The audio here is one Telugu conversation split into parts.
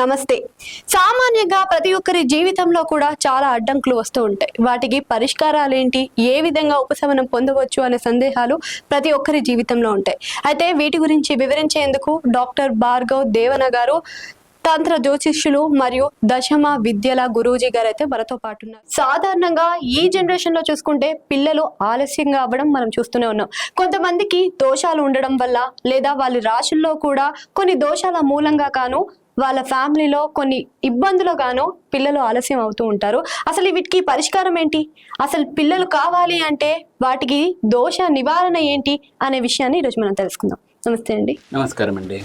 నమస్తే. సామాన్యంగా ప్రతి ఒక్కరి జీవితంలో కూడా చాలా అడ్డంకులు వస్తూ ఉంటాయి. వాటికి పరిష్కారాలు ఏంటి, ఏ విధంగా ఉపశమనం పొందవచ్చు అనే సందేహాలు ప్రతి ఒక్కరి జీవితంలో ఉంటాయి. అయితే వీటి గురించి వివరించేందుకు డాక్టర్ భార్గవ్ దేవన గారు, తంత్ర జ్యోతిష్యులు మరియు దశమ విద్యల గురూజీ గారు అయితే మనతో పాటు ఉన్నారు. సాధారణంగా ఈ జనరేషన్ లో చూసుకుంటే పిల్లలు ఆలస్యంగా అవ్వడం మనం చూస్తూనే ఉన్నాం. కొంతమందికి దోషాలు ఉండడం వల్ల లేదా వాళ్ళ రాశుల్లో కూడా కొన్ని దోషాల మూలంగా కాను వాళ్ళ ఫ్యామిలీలో కొన్ని ఇబ్బందులు గాను పిల్లలు ఆలస్యం అవుతూ ఉంటారు. అసలు వీటికి పరిష్కారం ఏంటి, అసలు పిల్లలు కావాలి అంటే వాటికి దోష నివారణ ఏంటి అనే విషయాన్ని ఈరోజు మనం తెలుసుకుందాం. నమస్తే అండి. నమస్కారం అండి.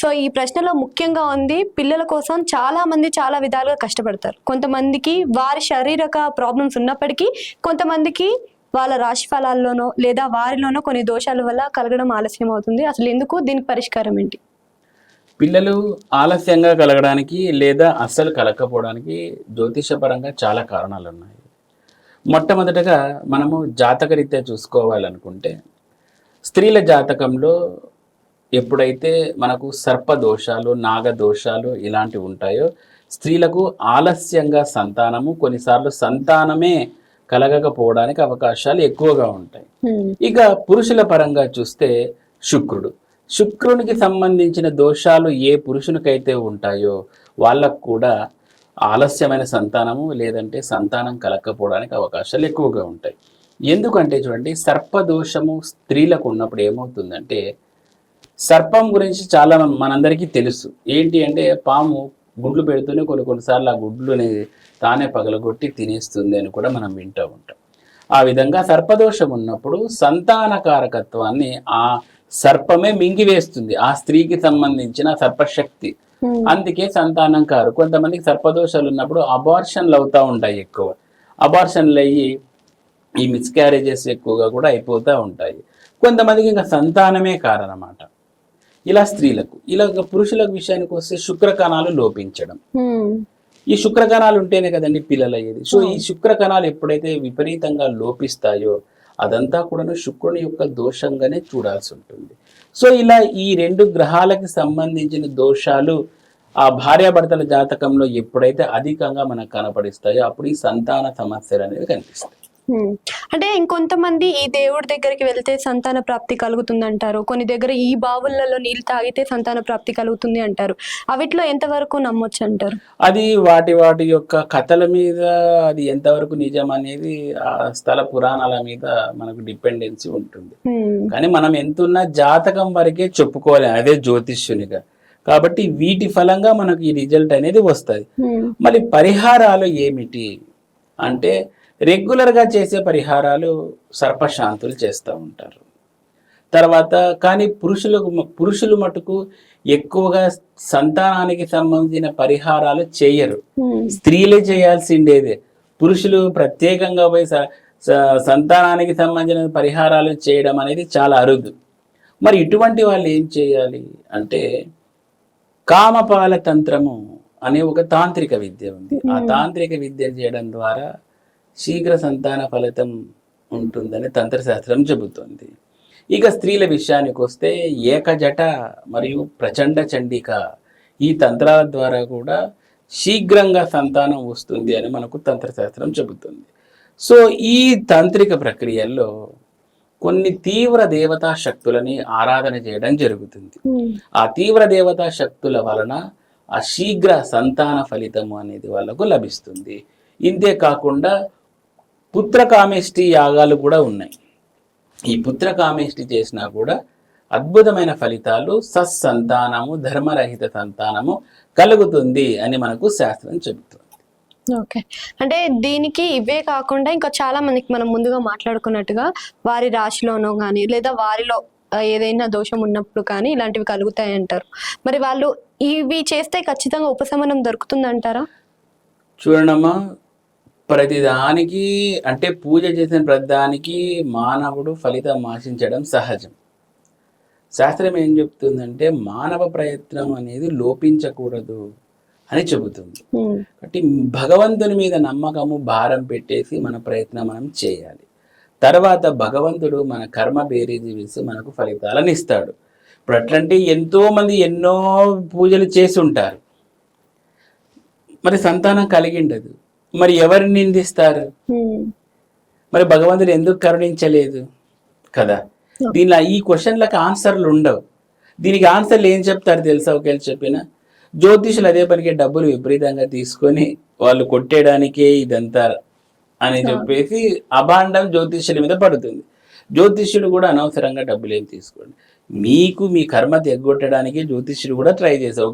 సో ఈ ప్రశ్నలో ముఖ్యంగా ఉంది, పిల్లల కోసం చాలా మంది చాలా విధాలుగా కష్టపడతారు. కొంతమందికి వారి శారీరక ప్రాబ్లమ్స్ ఉన్నప్పటికీ, కొంతమందికి వాళ్ళ రాశి ఫలాల్లోనో లేదా వారిలోనో కొన్ని దోషాల వల్ల కలగడం ఆలస్యం అవుతుంది. అసలు ఎందుకు, దీనికి పరిష్కారం ఏంటి? పిల్లలు ఆలస్యంగా కలగడానికి లేదా అస్సలు కలగకపోవడానికి జ్యోతిషపరంగా చాలా కారణాలు ఉన్నాయి. మొట్టమొదటగా మనము జాతకరీత్యా చూసుకోవాలనుకుంటే, స్త్రీల జాతకంలో ఎప్పుడైతే మనకు సర్పదోషాలు, నాగదోషాలు ఇలాంటివి ఉంటాయో స్త్రీలకు ఆలస్యంగా సంతానము, కొన్నిసార్లు సంతానమే కలగకపోవడానికి అవకాశాలు ఎక్కువగా ఉంటాయి. ఇక పురుషుల పరంగా చూస్తే శుక్రునికి సంబంధించిన దోషాలు ఏ పురుషునికైతే ఉంటాయో వాళ్ళకు కూడా ఆలస్యమైన సంతానము లేదంటే సంతానం కలగకపోవడానికి అవకాశాలు ఎక్కువగా ఉంటాయి. ఎందుకంటే చూడండి, సర్పదోషము స్త్రీలకు ఉన్నప్పుడు ఏమవుతుందంటే, సర్పం గురించి చాలా మనందరికీ తెలుసు. ఏంటి అంటే, పాము గుడ్లు పెడుతూనే కొన్నిసార్లు ఆ గుడ్లుని తానే పగలగొట్టి తినేస్తుంది అని కూడా మనం వింటూ ఉంటాం. ఆ విధంగా సర్పదోషం ఉన్నప్పుడు సంతానకారకత్వాన్ని ఆ సర్పమే మింగివేస్తుంది, ఆ స్త్రీకి సంబంధించిన సర్పశక్తి. అందుకే సంతానం కారు. కొంతమందికి సర్పదోషాలు ఉన్నప్పుడు అబార్షన్లు అవుతూ ఉంటాయి. ఎక్కువ అబార్షన్లు అయ్యి ఈ మిస్క్యారేజెస్ ఎక్కువగా కూడా అయిపోతూ ఉంటాయి. కొంతమందికి ఇంకా సంతానమే కారనమాట. ఇలా స్త్రీలకు. ఇలా పురుషుల విషయానికి వస్తే శుక్రకణాలు లోపించడం. ఈ శుక్రకణాలు ఉంటేనే కదండి పిల్లలు అయ్యేది. సో ఈ శుక్రకణాలు ఎప్పుడైతే విపరీతంగా లోపిస్తాయో అదంతా కూడా శుక్రుని యొక్క దోషంగానే చూడాల్సి ఉంటుంది. సో ఇలా ఈ రెండు గ్రహాలకి సంబంధించిన దోషాలు ఆ భార్యాభర్తల జాతకంలో ఎప్పుడైతే అధికంగా మనకు కనపడిస్తాయో అప్పుడు ఈ సంతాన సమస్యలు అనేది కనిపిస్తాయి. అంటే ఇంకొంతమంది ఈ దేవుడి దగ్గరికి వెళ్తే సంతాన ప్రాప్తి కలుగుతుంది అంటారు. కొన్ని దగ్గర ఈ బావులలో నీళ్ళు తాగితే సంతాన ప్రాప్తి కలుగుతుంది అంటారు. అవిట్లో ఎంతవరకు నమ్మొచ్చు అంటారు? అది వాటి యొక్క కథల మీద అది ఎంతవరకు నిజం అనేది ఆ స్థల పురాణాల మీద మనకు డిపెండెన్సీ ఉంటుంది. కానీ మనం ఎంతున్నా జాతకం వరకే చెప్పుకోవాలి, అదే జ్యోతిష్యునిగా. కాబట్టి వీటి ఫలంగా మనకు ఈ రిజల్ట్ అనేది వస్తుంది. మరి పరిహారాలు ఏమిటి అంటే, రెగ్యులర్గా చేసే పరిహారాలు సర్పశాంతులు చేస్తూ ఉంటారు. తర్వాత కానీ పురుషులు మటుకు ఎక్కువగా సంతానానికి సంబంధించిన పరిహారాలు చేయరు, స్త్రీలే చేయాల్సిండేదే. పురుషులు ప్రత్యేకంగా పోయి సంతానానికి సంబంధించిన పరిహారాలు చేయడం అనేది చాలా అరుదు. మరి ఇటువంటి వాళ్ళు ఏం చేయాలి అంటే, కామపాల తంత్రము అనే ఒక తాంత్రిక విద్య ఉంది. ఆ తాంత్రిక విద్య చేయడం ద్వారా శీఘ్ర సంతాన ఫలితం ఉంటుందని తంత్రశాస్త్రం చెబుతుంది. ఇక స్త్రీల విషయానికి వస్తే ఏకజట మరియు ప్రచండ చండిక ఈ తంత్రాల ద్వారా కూడా శీఘ్రంగా సంతానం వస్తుంది అని మనకు తంత్రశాస్త్రం చెబుతుంది. సో ఈ తాంత్రిక ప్రక్రియల్లో కొన్ని తీవ్ర దేవతా శక్తులని ఆరాధన చేయడం జరుగుతుంది. ఆ తీవ్ర దేవతా శక్తుల వలన ఆ శీఘ్ర సంతాన ఫలితము అనేది వాళ్ళకు లభిస్తుంది. ఇంతే కాకుండా పుత్రకామేష్టి యాగాలు కూడా ఉన్నాయి. ఈ పుత్రకామేష్టి చేసినా కూడా అద్భుతమైన ఫలితాలు, సత్సంతానము, ధర్మరహిత సంతానము కలుగుతుంది అని మనకు శాస్త్రం చెబుతుంది. ఓకే, అంటే దీనికి ఇవే కాకుండా ఇంకా చాలా మందికి మనం ముందుగా మాట్లాడుకున్నట్టుగా వారి రాశిలోనో కానీ లేదా వారిలో ఏదైనా దోషం ఉన్నప్పుడు కానీ ఇలాంటివి కలుగుతాయి అంటారు. మరి వాళ్ళు ఇవి చేస్తే ఖచ్చితంగా ఉపశమనం దొరుకుతుంది అంటారా? చూడమ్మా, ప్రతిదానికి అంటే పూజ చేసిన ప్రతిదానికి మానవుడు ఫలితం ఆశించడం సహజం. శాస్త్రం ఏం చెప్తుందంటే, మానవ ప్రయత్నం అనేది లోపించకూడదు అని చెబుతుంది. కాబట్టి భగవంతుని మీద నమ్మకము భారం పెట్టేసి మన ప్రయత్నం మనం చేయాలి. తర్వాత భగవంతుడు మన కర్మ బేరీజు వేసి మనకు ఫలితాలను ఇస్తాడు. ఇప్పుడు అట్లాంటి ఎంతో మంది ఎన్నో పూజలు చేసి ఉంటారు, మరి సంతానం కలిగి ఉండదు, మరి ఎవరిని నిందిస్తారు? మరి భగవంతుడు ఎందుకు కరుణించలేదు కదా? దీనిలో ఈ క్వశ్చన్లకు ఆన్సర్లు ఉండవు. దీనికి ఆన్సర్లు ఏం చెప్తారు తెలుసా? ఒకవేళ చెప్పిన జ్యోతిషులు అదే పనికి డబ్బులు విపరీతంగా తీసుకొని వాళ్ళు కొట్టేయడానికే ఇదంతా అని చెప్పేసి అభాండం జ్యోతిష్యుల మీద పడుతుంది. జ్యోతిష్యుడు కూడా అనవసరంగా డబ్బులు ఏం తీసుకోండి, మీకు మీ కర్మ తెగ్గొట్టడానికి జ్యోతిష్యుడు కూడా ట్రై చేశారు.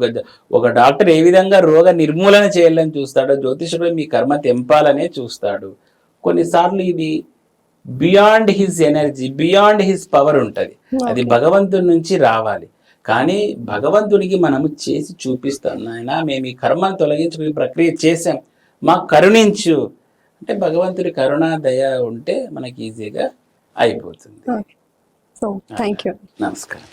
ఒక డాక్టర్ ఏ విధంగా రోగ నిర్మూలన చేయాలని చూస్తాడో జ్యోతిష్యుడు మీ కర్మ తెంపాలనే చూస్తాడు. కొన్నిసార్లు ఇది beyond his energy, beyond his power ఉంటుంది, అది భగవంతుడి నుంచి రావాలి. కానీ భగవంతుడికి మనము చేసి చూపిస్తాం, నాయన మేము ఈ కర్మను తొలగించుకునే ప్రక్రియ చేసాం, మాకు కరుణించు అంటే భగవంతుడి కరుణ దయ ఉంటే మనకి ఈజీగా అయిపోతుంది. So thank you. నమస్కారం.